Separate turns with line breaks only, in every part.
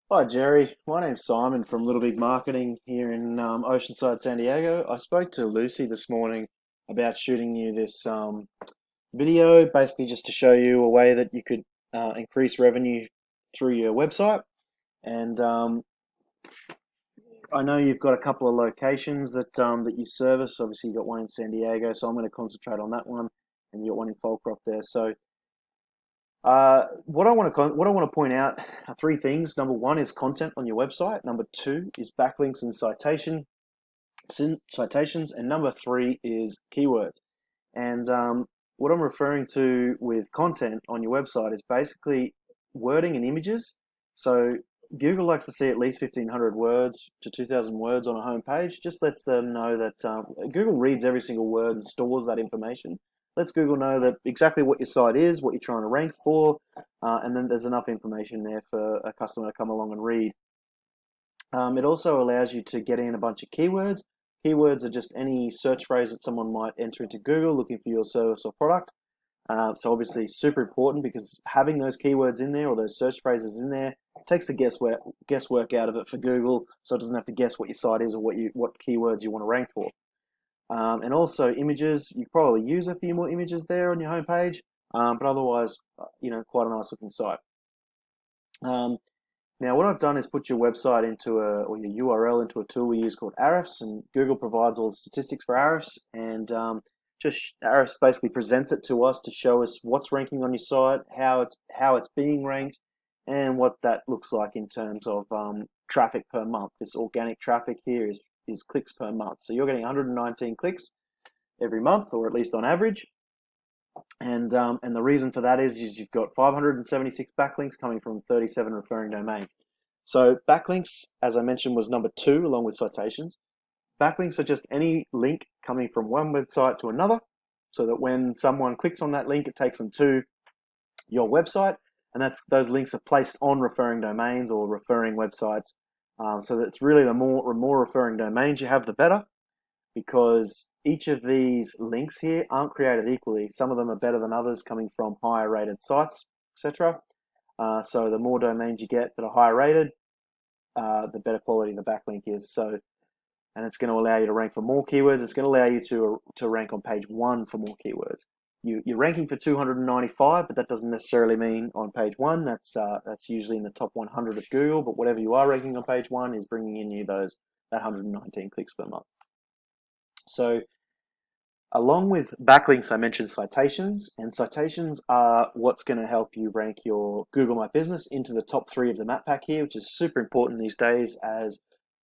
Hi Jerry, my name's Simon from Little Big Marketing here in Oceanside, San Diego. I spoke to Lucy this morning about shooting you this video, basically just to show you a way that you could increase revenue through your website. And I know you've got a couple of locations that you service. Obviously, you've got one in San Diego, so I'm going to concentrate on that one, and you've got one in Falcroft there. So what I want to point out are three things. Number one is content on your website. Number two is backlinks and citations, and number three is keywords. And what I'm referring to with content on your website is basically wording and images. So Google likes to see at least 1,500 words to 2,000 words on a home page. Just lets them know that Google reads every single word and stores that information. Lets Google know that exactly what your site is, what you're trying to rank for, and then there's enough information there for a customer to come along and read. It also allows you to get in a bunch of keywords. Keywords are just any search phrase that someone might enter into Google looking for your service or product. So obviously super important because having those keywords in there or those search phrases in there takes the guesswork out of it for Google, so it doesn't have to guess what your site is or what keywords you want to rank for. And also images, you probably use a few more images there on your homepage, but otherwise, quite a nice looking site. Now, what I've done is put your website or your URL into a tool we use called Ahrefs, and Google provides all the statistics for Ahrefs, and just Ahrefs basically presents it to us to show us what's ranking on your site, how it's being ranked, and what that looks like in terms of traffic per month. This organic traffic here is clicks per month. So you're getting 119 clicks every month, or at least on average. And the reason for that is you've got 576 backlinks coming from 37 referring domains. So backlinks, as I mentioned, was number two along with citations. Backlinks are just any link coming from one website to another, so that when someone clicks on that link, it takes them to your website, and those links are placed on referring domains or referring websites. So that's really the more referring domains you have, the better, because each of these links here aren't created equally. Some of them are better than others, coming from higher rated sites, etc. So the more domains you get that are higher rated, the better quality the backlink is. So, and it's going to allow you to rank for more keywords. It's going to allow you to rank on page one for more keywords. You're ranking for 295, but that doesn't necessarily mean on page one. That's usually in the top 100 of Google. But whatever you are ranking on page one is bringing in you that 119 clicks per month. So along with backlinks, I mentioned citations, and citations are what's going to help you rank your Google My Business into the top three of the map pack here, which is super important these days as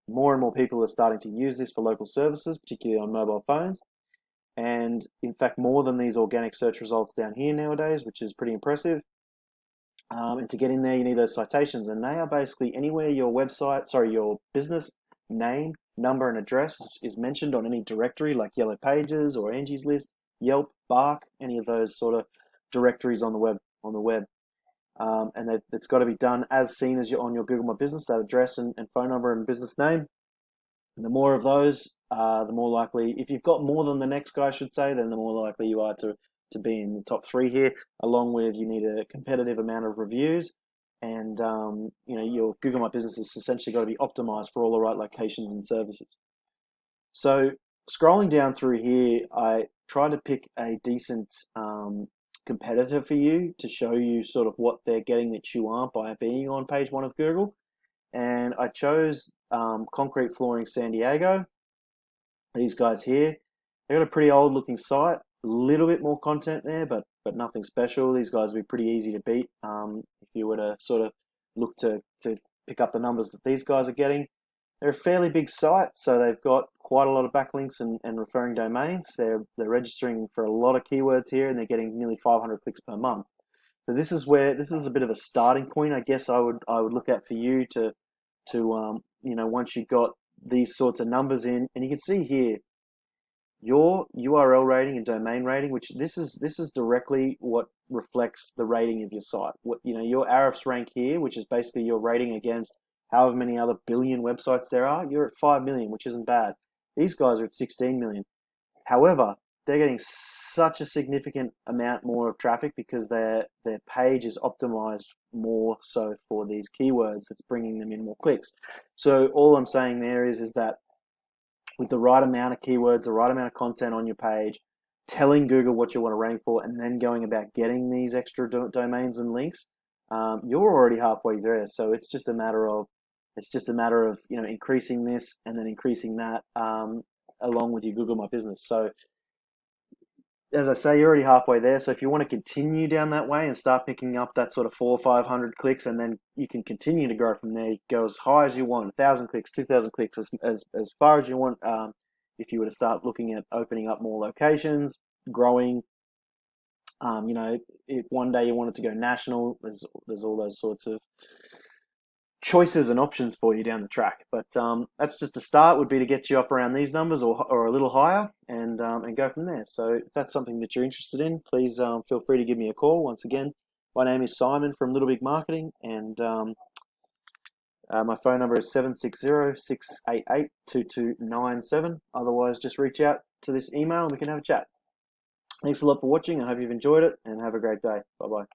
more and more people are starting to use this for local services, particularly on mobile phones. And in fact, more than these organic search results down here nowadays, which is pretty impressive. And to get in there, you need those citations, and they are basically anywhere your business name, number, and address is mentioned on any directory like Yellow Pages or Angie's List, Yelp, Bark, any of those sort of directories on the web. And it's got to be done as seen as you're on your Google My Business, that address and phone number and business name. And the more of those, the more likely, if you've got more than the next guy, I should say, then the more likely you are to be in the top three here, along with you need a competitive amount of reviews. And, your Google My Business is essentially got to be optimized for all the right locations and services. So scrolling down through here, I try to pick a decent competitor for you to show you sort of what they're getting that you aren't by being on page one of Google. And I chose Concrete Flooring San Diego. These guys here, they've got a pretty old looking site, a little bit more content there, but nothing special. These guys would be pretty easy to beat if you were to sort of look to pick up the numbers that these guys are getting. They're a fairly big site, so they've got quite a lot of backlinks and referring domains. They're registering for a lot of keywords here, and they're getting nearly 500 clicks per month. So this is a bit of a starting point, I guess I would look at for you to once you've got these sorts of numbers in, and you can see here your URL rating and domain rating, which this is directly what reflects the rating of your site. Your Ahrefs rank here, which is basically your rating against however many other billion websites there are, you're at 5 million, which isn't bad. These guys are at 16 million. However, they're getting such a significant amount more of traffic because their page is optimized more so for these keywords that's bringing them in more clicks. So all I'm saying there is that with the right amount of keywords, the right amount of content on your page, telling Google what you want to rank for, and then going about getting these extra domains and links, you're already halfway there. So it's just a matter of increasing this and then increasing that along with your Google My Business. So as I say, you're already halfway there. So if you want to continue down that way and start picking up that sort of 400 or 500 clicks, and then you can continue to grow from there. You go as high as you want, 1,000 clicks, 2,000 clicks, as far as you want. If you were to start looking at opening up more locations, growing, if one day you wanted to go national, there's all those sorts of choices and options for you down the track. But that's just a start. Would be to get you up around these numbers or a little higher, and go from there. So if that's something that you're interested in, please feel free to give me a call. Once again, my name is Simon from Little Big Marketing, and my phone number is 760-688-2297. Otherwise, just reach out to this email and we can have a chat. Thanks a lot for watching. I hope you've enjoyed it, and have a great day. Bye-bye.